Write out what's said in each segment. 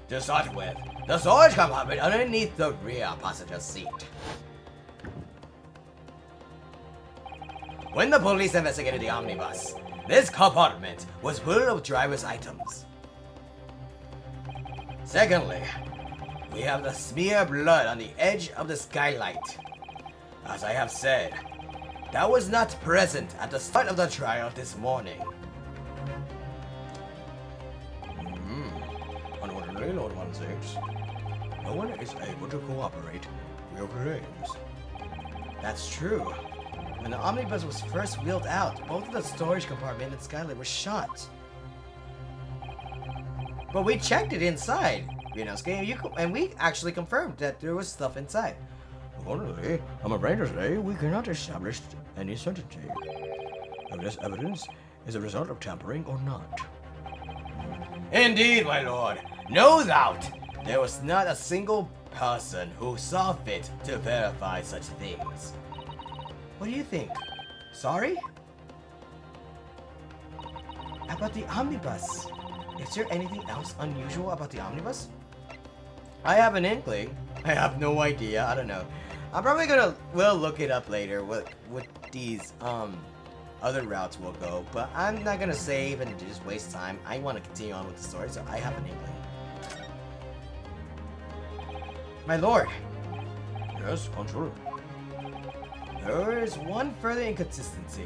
To start with, the storage compartment underneath the rear passenger seat. When the police investigated the omnibus, this compartment was full of driver's items. Secondly, we have the smear of blood on the edge of the skylight. As I have said, that was not present at the start of the trial this morning. Unfortunately, Lord 16, no one is able to cooperate with your claims. That's true. When the omnibus was first wheeled out, both of the storage compartment and skylight were shut. But we checked it inside, and we actually confirmed that there was stuff inside. Unfortunately, I'm afraid to say we cannot establish any certainty if this evidence is a result of tampering or not. Indeed, my lord. No doubt, there was not a single person who saw fit to verify such things. What do you think? Sorry? About the omnibus. Is there anything else unusual about the omnibus? I have an inkling. I have no idea. I don't know. I'm probably we'll look it up later what these other routes will go, but I'm not gonna save and just waste time. I want to continue on with the story, so I have an inkling. My lord. Yes, Consul. There is one further inconsistency.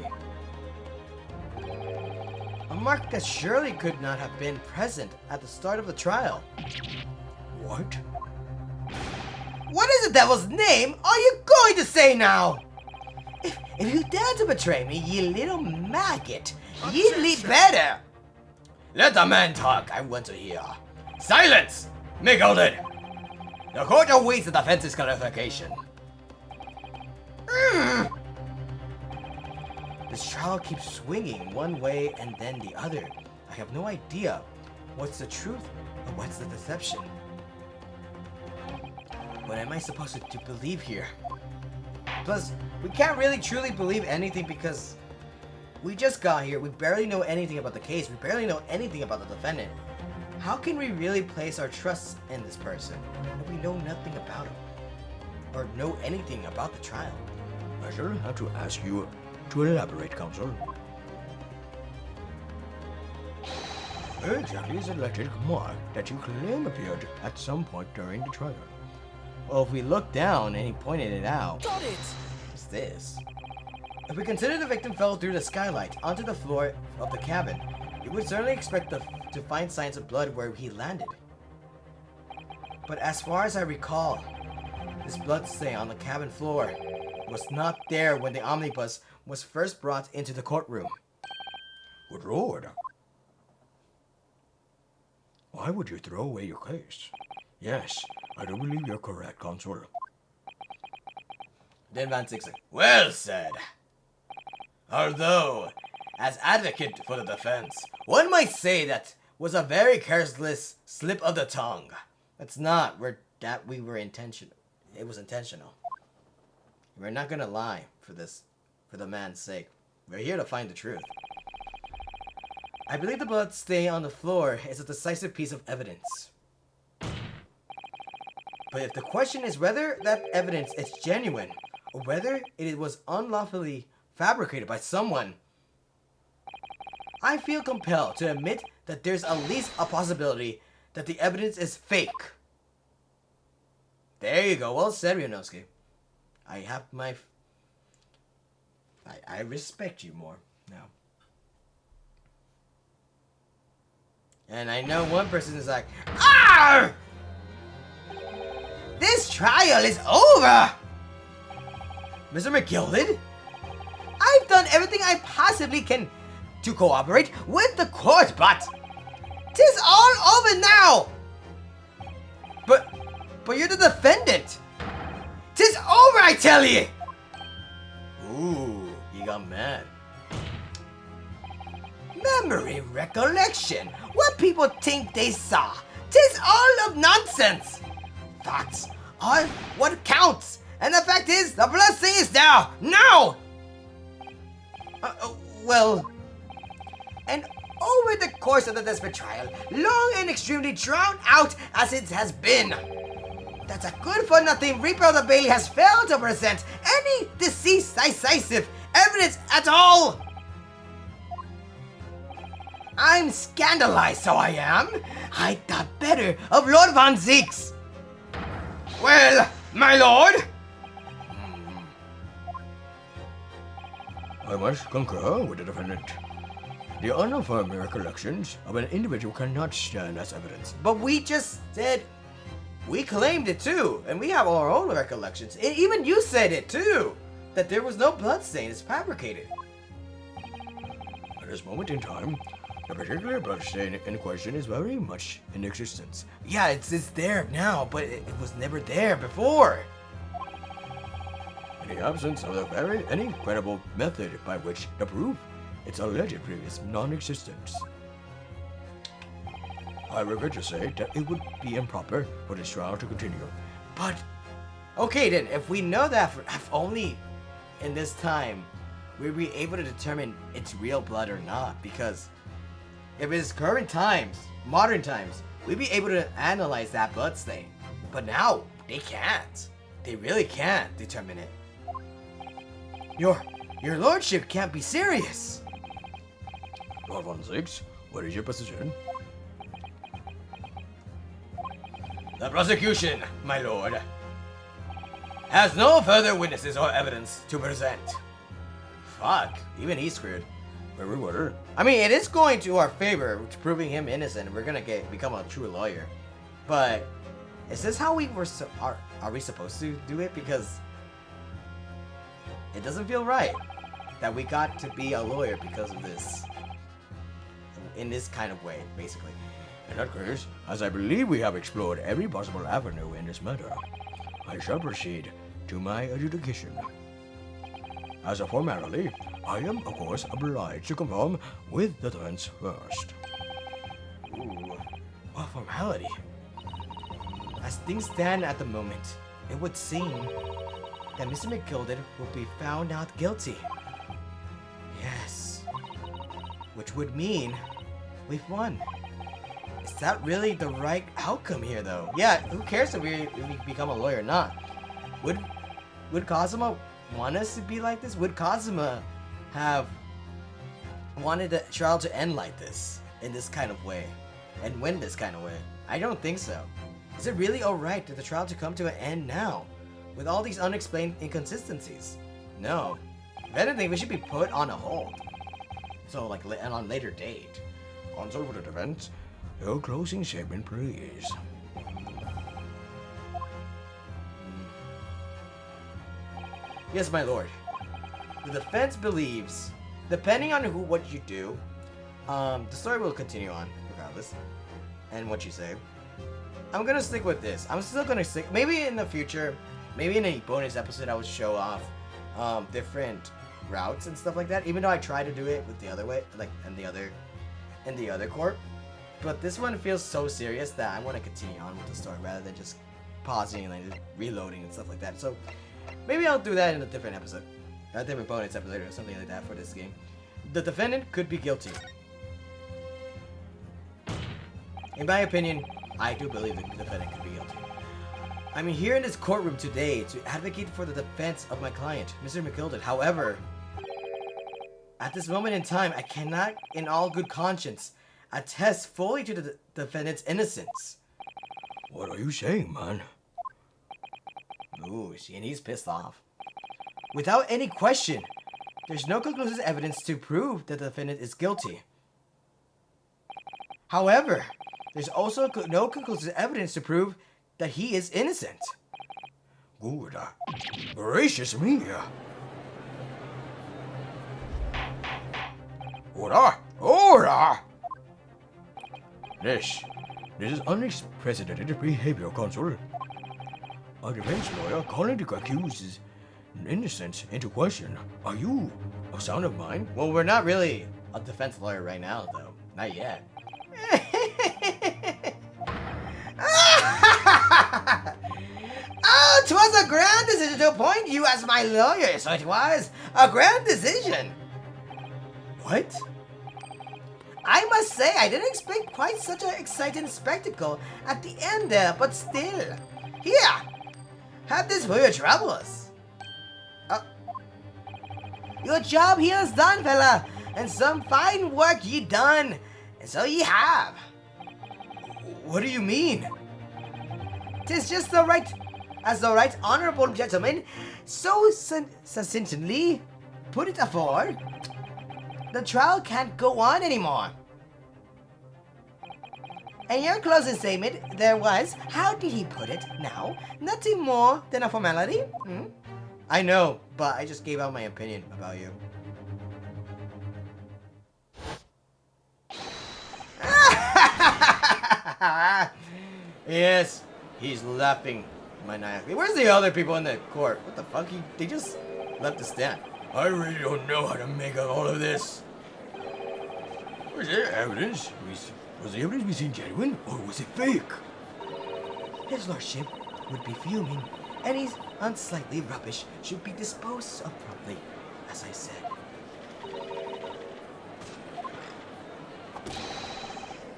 A mark that surely could not have been present at the start of the trial. What? What is the devil's name are you going to say now? If you dare to betray me, ye little maggot, ye lead better. Let the man talk, I want to hear. Silence! Miggled! The court awaits the defense's clarification. This trial keeps swinging one way and then the other. I have no idea what's the truth or what's the deception. What am I supposed to believe here? Plus, we can't really truly believe anything because we just got here. We barely know anything about the case. We barely know anything about the defendant. How can we really place our trust in this person if we know nothing about him or know anything about the trial? I shall have to ask you to elaborate, Counsel. Where exactly is the electric mark that you claim appeared at some point during the trial? Well, if we look down and he pointed it out, Got it! what's this? If we consider the victim fell through the skylight onto the floor of the cabin, you would certainly expect to find signs of blood where he landed. But as far as I recall, this blood stain on the cabin floor was not there when the omnibus was first brought into the courtroom. Good Lord. Why would you throw away your case? Yes, I do believe you're correct, Consul. Then Van Sixen. Well said. Although, as advocate for the defense, one might say that was a very careless slip of the tongue. It's not we were intentional. It was intentional. We're not gonna lie for the man's sake. We're here to find the truth. I believe the blood stain on the floor is a decisive piece of evidence. But if the question is whether that evidence is genuine, or whether it was unlawfully fabricated by someone, I feel compelled to admit that there's at least a possibility that the evidence is fake. There you go. Well said, Ryonosuke. I have my... I respect you more now. And I know one person is like, "Arr! This trial is over! Mr. McGilded? I've done everything I possibly can to cooperate with the court, but... 'tis all over now! But you're the defendant! 'Tis over, I tell ye! Ooh, he got mad. Memory recollection. What people think they saw. 'Tis all of nonsense. Facts are what counts. And the fact is, the blood stain is there. Now! Well... And over the course of the desperate trial, long and extremely drawn out as it has been. That's a good-for-nothing Reaper of the Bailey has failed to present any decisive evidence at all. I'm scandalized, so I am. I thought better of Lord Von Zeeks. Well, my lord. I must concur with the defendant. The unaffirmed recollections of an individual cannot stand as evidence. But we just said we claimed it too, and we have our own recollections. And even you said it too, that there was no bloodstain. It's fabricated. At this moment in time, the particular bloodstain in question is very much in existence. Yeah, it's there now, but it was never there before. In the absence of any credible method by which to prove its alleged previous non-existence, I regret to say that it would be improper for this trial to continue. But, okay then, if we know that if only in this time we'll be able to determine it's real blood or not, because if it's current times, modern times, we'd be able to analyze that blood stain. But now, they can't. They really can't determine it. Your lordship can't be serious. Lord Von Zeeks, what is your position? The prosecution, my lord, has no further witnesses or evidence to present. Fuck, even he's screwed. Very well. I mean, it is going to our favor, proving him innocent. We're gonna become a true lawyer. But is this how we are we supposed to do it? Because it doesn't feel right that we got to be a lawyer because of this. In this kind of way, basically. In that case, as I believe we have explored every possible avenue in this matter, I shall proceed to my adjudication. As a formality, I am, of course, obliged to conform with the defense first. Ooh, what formality? As things stand at the moment, it would seem that Mr. McGilded will be found not guilty. Yes. Which would mean we've won. Is that really the right outcome here, though? Yeah, who cares if we become a lawyer or not? Would Kazuma want us to be like this? Would Kazuma have wanted the trial to end like this, in this kind of way, and win this kind of way? I don't think so. Is it really alright for the trial to come to an end now, with all these unexplained inconsistencies? No. If anything, we should be put on a hold. So, like, on a later date. Consult with the defense. Your closing statement, please. Yes, my lord. The defense believes, depending on what you do, the story will continue on, regardless, and what you say. I'm gonna stick with this. I'm still gonna stick. Maybe in the future, maybe in a bonus episode, I would show off different routes and stuff like that. Even though I try to do it with the other way, like in the other court. But this one feels so serious that I want to continue on with the story rather than just pausing and like reloading and stuff like that. So maybe I'll do that in a different episode, a different bonus episode or something like that for this game. The defendant could be guilty. In my opinion, I do believe the defendant could be guilty. I'm here in this courtroom today to advocate for the defense of my client, Mr. McGilded. However, at this moment in time, I cannot, in all good conscience, attest fully to the defendant's innocence. What are you saying, man? Ooh, and he's pissed off. Without any question, there's no conclusive evidence to prove that the defendant is guilty. However, there's also no conclusive evidence to prove that he is innocent. Good. Gracious me. Hola! Hola! This is unprecedented behavior, Consul. A defense lawyer calling the accused's innocence into question. Are you a son of mine? Well, we're not really a defense lawyer right now, though. Not yet. Oh, 'twas a grand decision to appoint you as my lawyer, so it was a grand decision. What? I must say, I didn't expect quite such an exciting spectacle at the end there, but still. Here, have this for your troubles. Your job here is done, fella, and some fine work ye done, and so ye have. What do you mean? 'Tis just the right, as the right honorable gentleman so succinctly put it afore, the trial can't go on anymore. And your closing statement, there was, how did he put it now? Nothing more than a formality? Hmm? I know, but I just gave out my opinion about you. Yes, he's laughing maniacally. Where's the other people in the court? What the fuck? They just left the stand. I really don't know how to make out all of this. Was there evidence? Was the evidence we seen genuine, or was it fake? His lordship would be fuming, and his unsightly rubbish should be disposed of promptly, as I said.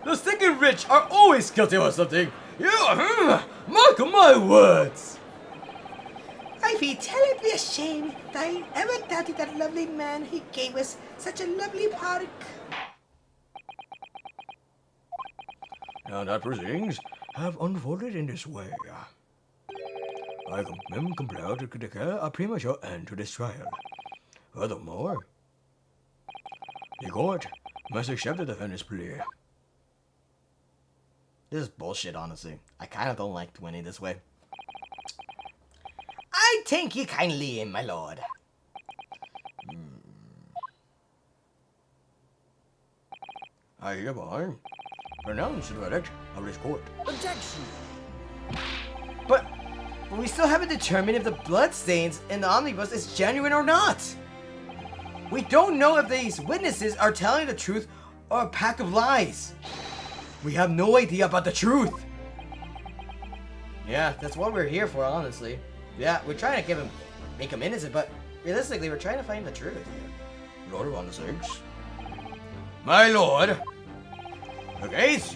The stinking rich are always guilty of something. Yeah, mark my words. I feel terribly ashamed that I ever doubted that lovely man he gave us such a lovely park. Now that proceedings have unfolded in this way, I am compelled to declare a premature end to this trial. Furthermore, the court must accept the defendant's plea. This is bullshit, honestly. I kind of don't like winning this way. I thank you kindly, my lord. I hereby pronounce the verdict of this court. Objection! But we still haven't determined if the bloodstains in the omnibus is genuine or not. We don't know if these witnesses are telling the truth or a pack of lies. We have no idea about the truth. Yeah, that's what we're here for, honestly. Yeah, we're trying to make him innocent, but realistically, we're trying to find the truth. Lord of Honor Sakes. My lord! The case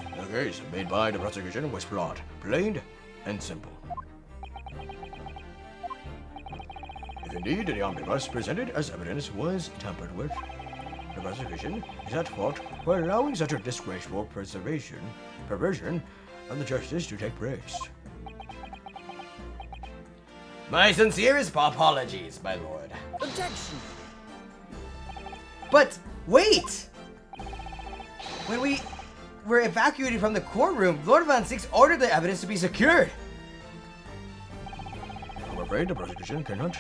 made by the prosecution was flawed, plain and simple. If indeed the omnibus presented as evidence was tampered with, the prosecution is at fault for allowing such a disgraceful perversion of the justice to take place. My sincerest apologies, my lord. Objection! But wait! When we were evacuated from the courtroom, Lord Van Six ordered the evidence to be secured. I'm afraid the prosecution cannot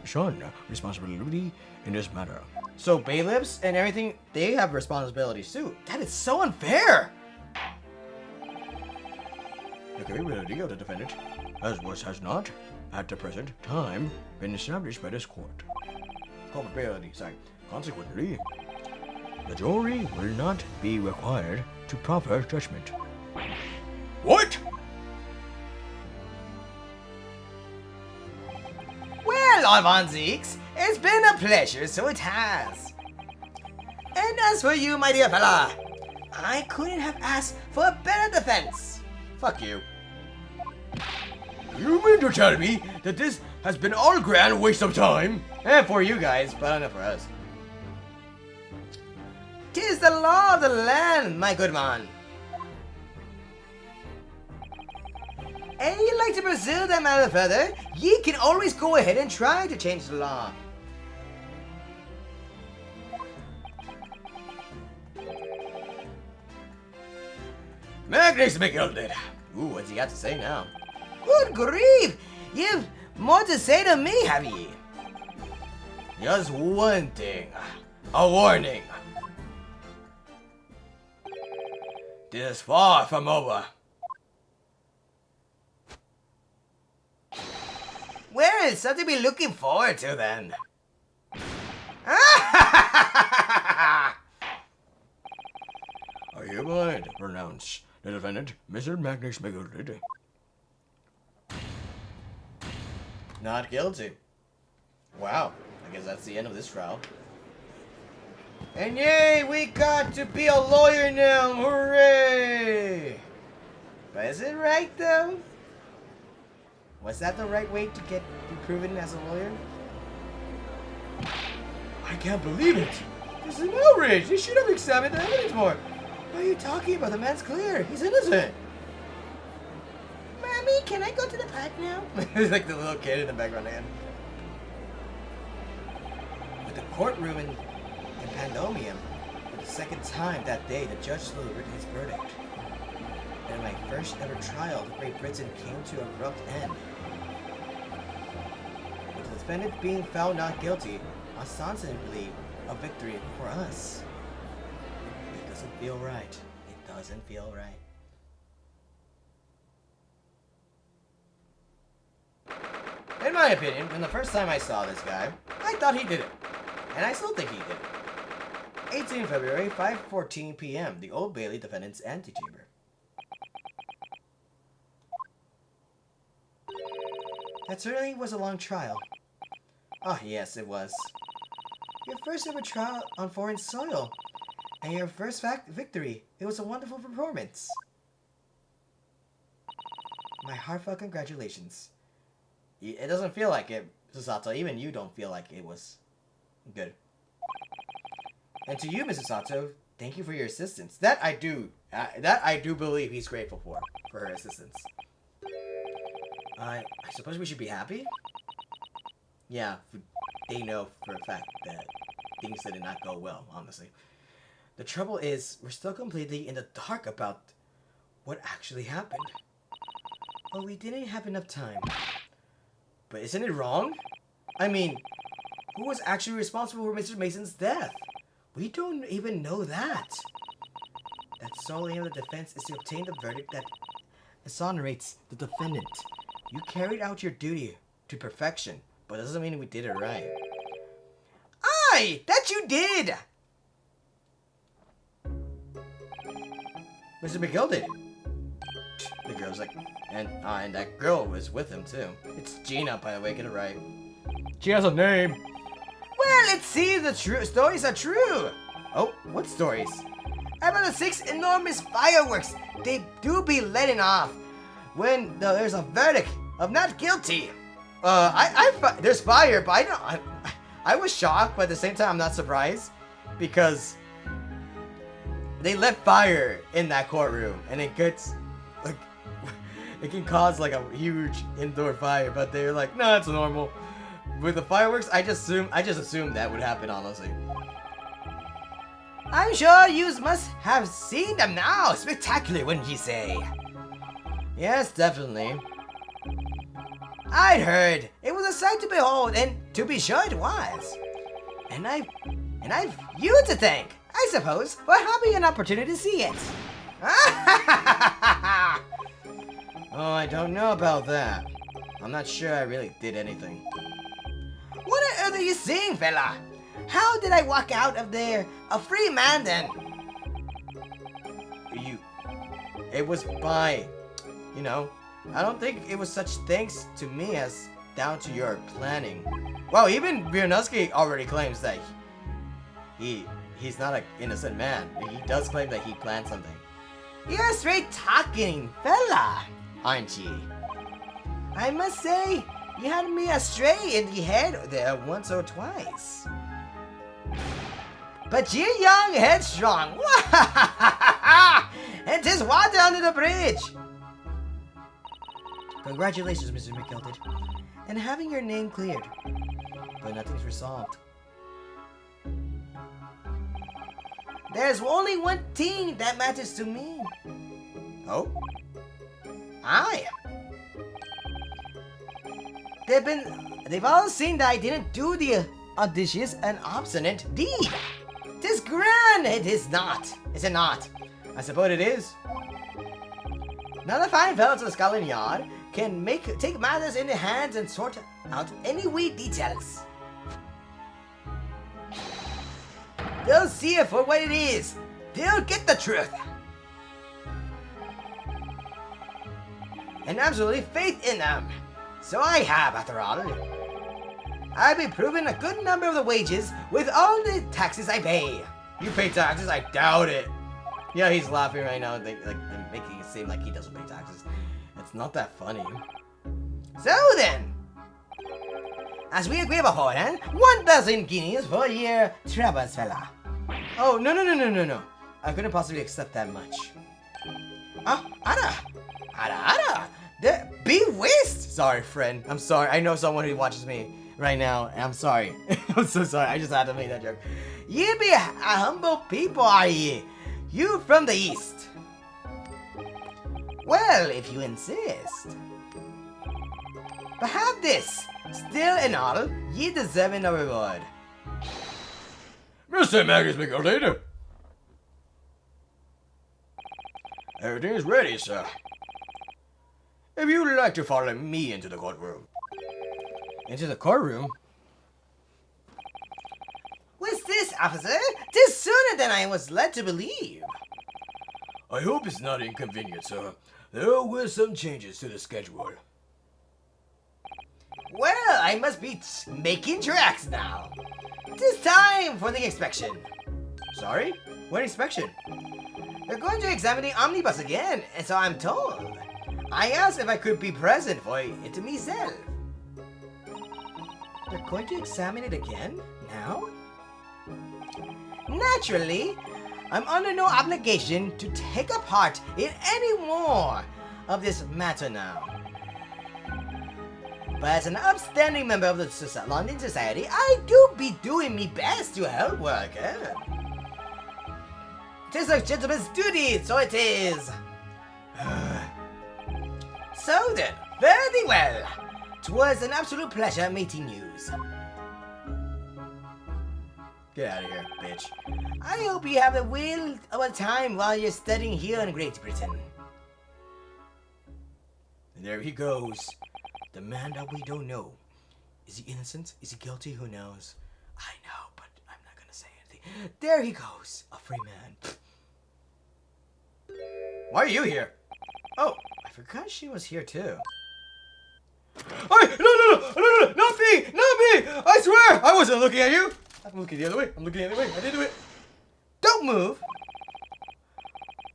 shun responsibility in this matter. So bailiffs and everything, they have responsibilities too. That is so unfair! The capability of the defendant has not, at the present time, been established by this court. Consequently, the jury will not be required to proper judgment. What? Well, Lord Von Zeeks, it's been a pleasure, so it has. And as for you, my dear fella, I couldn't have asked for a better defense. Fuck you. You mean to tell me that this has been all grand waste of time? And for you guys, but not for us. 'Tis the law of the land, my good man. And you'd like to pursue that matter further, ye can always go ahead and try to change the law. Magnus McGilded. Ooh, what's he got to say now? Good grief! You've more to say to me, have ye? Just one thing. A warning. This is far from over. Well, it's something to be looking forward to then. I hereby pronounce the defendant, Mr. Magnus McGilded, not guilty. Wow, I guess that's the end of this trial. And yay, we got to be a lawyer now! Hooray! But is it right though? Was that the right way to be proven as a lawyer? I can't believe it! This is an outrage! They should have examined the evidence more! What are you talking about? The man's clear! He's innocent! Mommy, can I go to the park now? It's like the little kid in the background again. With the courtroom in Pandemonium, for the second time that day, the judge slowly written his verdict. And my first ever trial of Great Britain came to an abrupt end. With the defendant being found not guilty, ostensibly a victory for us. It doesn't feel right. It doesn't feel right. In my opinion, when the first time I saw this guy, I thought he did it. And I still think he did it. 18 February, 5:14 p.m., the Old Bailey defendant's antechamber. That certainly was a long trial. Oh, yes, it was. Your first ever trial on foreign soil. And your first victory. It was a wonderful performance. My heartfelt congratulations. It doesn't feel like it, Susato. Even you don't feel like it was good. And to you, Mrs. Sato, thank you for your assistance. That I do believe he's grateful for her assistance. I suppose we should be happy? Yeah, they know for a fact that things did not go well, honestly. The trouble is, we're still completely in the dark about what actually happened. Well, we didn't have enough time. But isn't it wrong? I mean, who was actually responsible for Mr. Mason's death? We don't even know that. That sole aim of the defense is to obtain the verdict that exonerates the defendant. You carried out your duty to perfection, but it doesn't mean we did it right. Aye! That you did! Mr. McGill did. The girl's like, and that girl was with him too. It's Gina, by the way, get it right. She has a name. Well, it seems the stories are true. Oh, what stories? About the 6 enormous fireworks they do be letting off when there's a verdict of not guilty. There's fire, but I was shocked, but at the same time I'm not surprised because they let fire in that courtroom and it gets like it can cause like a huge indoor fire, but they're like, no, it's normal. With the fireworks, I just assumed that would happen, honestly. I'm sure you must have seen them now. Spectacular, wouldn't you say? Yes, definitely. I'd heard. It was a sight to behold, and to be sure it was. And I've you to thank, I suppose, for having an opportunity to see it. Oh, I don't know about that. I'm not sure I really did anything. What on earth are you saying, fella? How did I walk out of there a free man then? It was by, I don't think it was such thanks to me as down to your planning. Well, even Ryunosuke already claims that he's not an innocent man. He does claim that he planned something. You're a straight talking fella, aren't you? I must say, you had me astray in the head there once or twice. But you're young, headstrong, and 'tis water under the bridge. Congratulations, Mr. McGilded, and having your name cleared. But nothing's resolved. There's only one thing that matters to me. Oh? Aye. They've all seen that I didn't do the audacious and obstinate deed. 'Tis grand, it is not. Is it not? I suppose it is. Now the fine fellows of Scotland Yard can take matters in their hands and sort out any wee details. They'll see it for what it is. They'll get the truth. And absolutely faith in them. So I have, after all. I've been proving a good number of the wages with all the taxes I pay. You pay taxes? I doubt it. Yeah, he's laughing right now, like making it seem like he doesn't pay taxes. It's not that funny. So then, as we agree upon, 1,000 guineas for your troubles, fella. Oh, no. I couldn't possibly accept that much. Ada. Be whist! Sorry, friend. I'm sorry. I know someone who watches me right now, and I'm sorry. I'm so sorry. I just had to make that joke. You be a humble people, are ye? You from the east. Well, if you insist. But have this. Still and all, ye deserve a reward. Mr. Magus McAlena. Everything is ready, sir. If you would like to follow me into the courtroom. Into the courtroom? What's this, officer? 'Tis sooner than I was led to believe. I hope it's not inconvenient, sir. There were some changes to the schedule. Well, I must be making tracks now. 'Tis time for the inspection. Sorry? What inspection? They're going to examine the omnibus again, and so I'm told. I asked if I could be present for it myself. They're going to examine it again? Now? Naturally, I'm under no obligation to take a part in any more of this matter now. But as an upstanding member of the London Society, I do be doing me best to help where I can. 'Tis a gentleman's duty, so it is. So then, fare thee well. 'Twas an absolute pleasure meeting yous. Get out of here, bitch. I hope you have a whale of a time while you're studying here in Great Britain. And there he goes. The man that we don't know. Is he innocent? Is he guilty? Who knows? I know, but I'm not gonna say anything. There he goes, a free man. Why are you here? Oh, I forgot she was here too. Hey, no, not me! I swear! I wasn't looking at you! I'm looking the other way. I didn't do it. Don't move!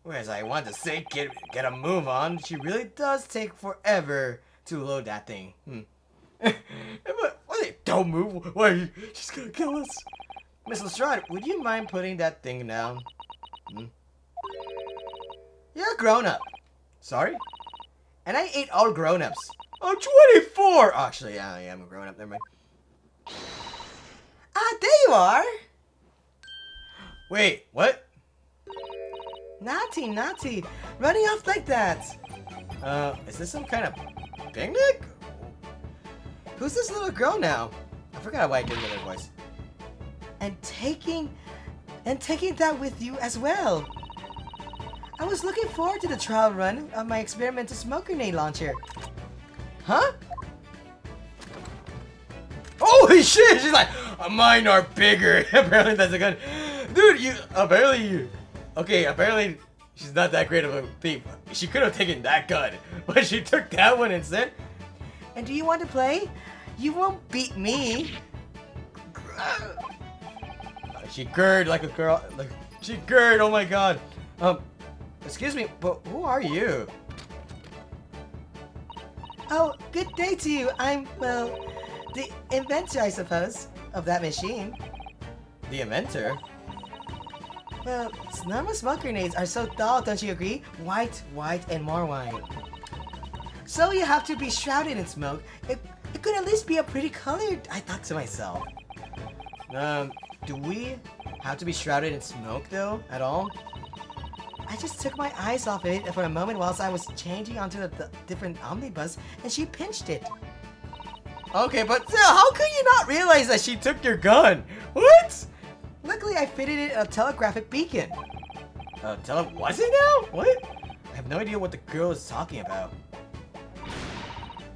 Whereas I want to say, get a move on. She really does take forever to load that thing. Don't move. Why? She's gonna kill us. Miss Lestrade, would you mind putting that thing down? You're a grown-up. Sorry? And I ate all grown-ups. I'm 24! Actually, yeah, I am a grown-up. Never mind. Ah, there you are! Wait, what? Naughty. Running off like that. Is this some kind of picnic? Who's this little girl now? I forgot why I did with her voice. And taking that with you as well. I was looking forward to the trial run of my experimental smoke grenade launcher. Huh? Holy shit! She's like, mine are bigger. Apparently that's a gun. Dude, apparently she's not that great of a thief. She could have taken that gun, but she took that one instead. And do you want to play? You won't beat me. She gurred like a girl. She gurred, oh my god. Excuse me, but who are you? Oh, good day to you. I'm, well, the inventor, I suppose, of that machine. The inventor? Well, normal smoke grenades are so dull, don't you agree? White, and more white. So you have to be shrouded in smoke. It could at least be a pretty color, I thought to myself. Do we have to be shrouded in smoke, though, at all? I just took my eyes off it for a moment whilst I was changing onto the different omnibus, and she pinched it. Okay, but still, how could you not realize that she took your gun? What? Luckily, I fitted it a telegraphic beacon. Was it now? What? I have no idea what the girl is talking about.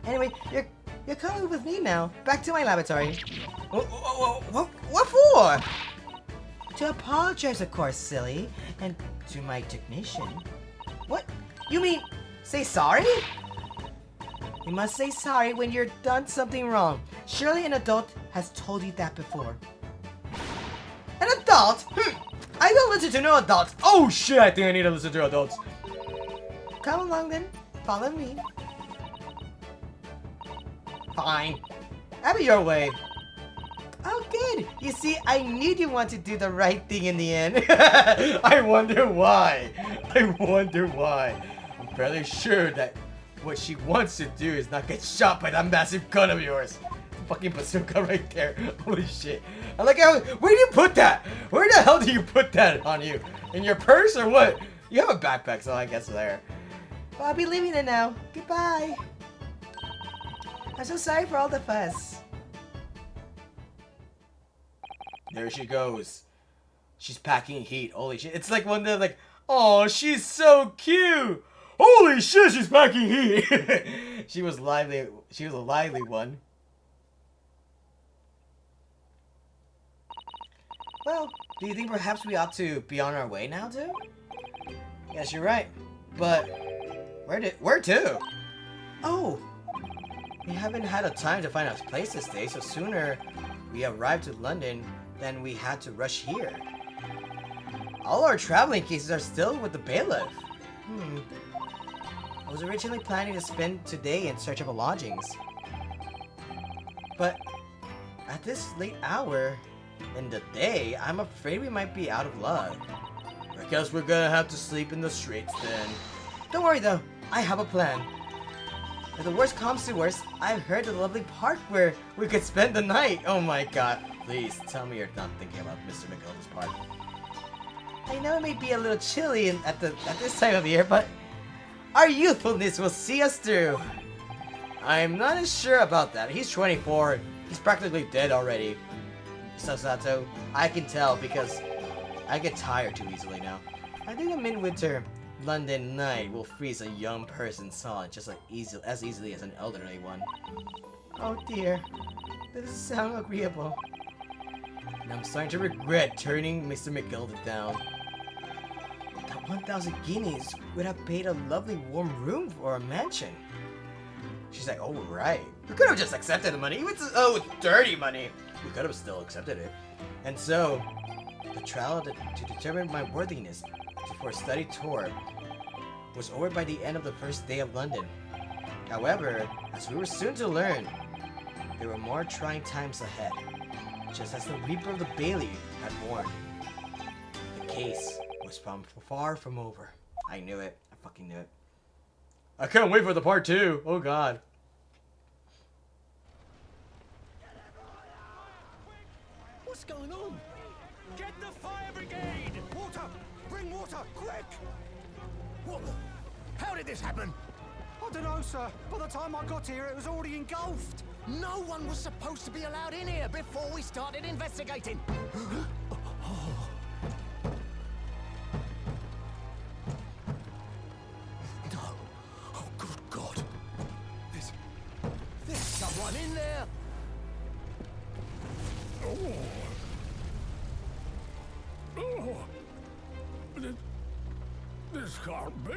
Anyway, you're coming with me now. Back to my laboratory. What for? To apologize, of course, silly. And to my technician. What? You mean, say sorry? You must say sorry when you're done something wrong. Surely an adult has told you that before. An adult? I I don't listen to no adults. Oh shit, I think I need to listen to adults. Come along then. Follow me. Fine. Have it your way. Oh, good. You see, I knew you want to do the right thing in the end. I wonder why. I wonder why. I'm fairly sure that what she wants to do is not get shot by that massive gun of yours. Fucking bazooka right there. Holy shit. I like how. Where do you put that? Where the hell do you put that on you? In your purse or what? You have a backpack, so I guess there. Well, I'll be leaving it now. Goodbye. I'm so sorry for all the fuss. There she goes. She's packing heat. Holy shit. It's like one of the like, oh, she's so cute. Holy shit, she's packing heat. She was lively. She was a lively one. Well, do you think perhaps we ought to be on our way now, too? Yes, you're right. But where to? Oh, we haven't had a time to find a place to stay, so sooner we arrived to London than we had to rush here. All our traveling cases are still with the bailiff. I was originally planning to spend today in search of a lodgings. But at this late hour in the day, I'm afraid we might be out of luck. I guess we're gonna have to sleep in the streets then. Don't worry though, I have a plan. If the worst comes to worst, I've heard of a lovely park where we could spend the night. Oh my god. Please, tell me you're not thinking about Mr. McGilda's park. I know it may be a little chilly at this time of year, but our youthfulness will see us through. I'm not as sure about that. He's 24. He's practically dead already. Sasato, I can tell because I get tired too easily now. I think a midwinter London night will freeze a young person's solid just like as easily as an elderly one. Oh dear, that doesn't sound agreeable. And I'm starting to regret turning Mr. McGilda down. That 1,000 guineas would have paid a lovely warm room for a mansion. She's like, oh right. We could have just accepted the money. Even oh, it's dirty money. We could have still accepted it. And so, the trial to determine my worthiness for a study tour was over by the end of the first day of London. However, as we were soon to learn, there were more trying times ahead, just as the Reaper of the Bailey had warned. The case was far from over. I knew it. I fucking knew it. I can't wait for the part 2. Oh god. What's going on? Get the fire brigade! Water! Bring water, quick! What? How did this happen? I don't know, sir. By the time I got here, it was already engulfed. No one was supposed to be allowed in here before we started investigating. No. Oh, good God. There's someone in there. Oh. Oh. This can't be.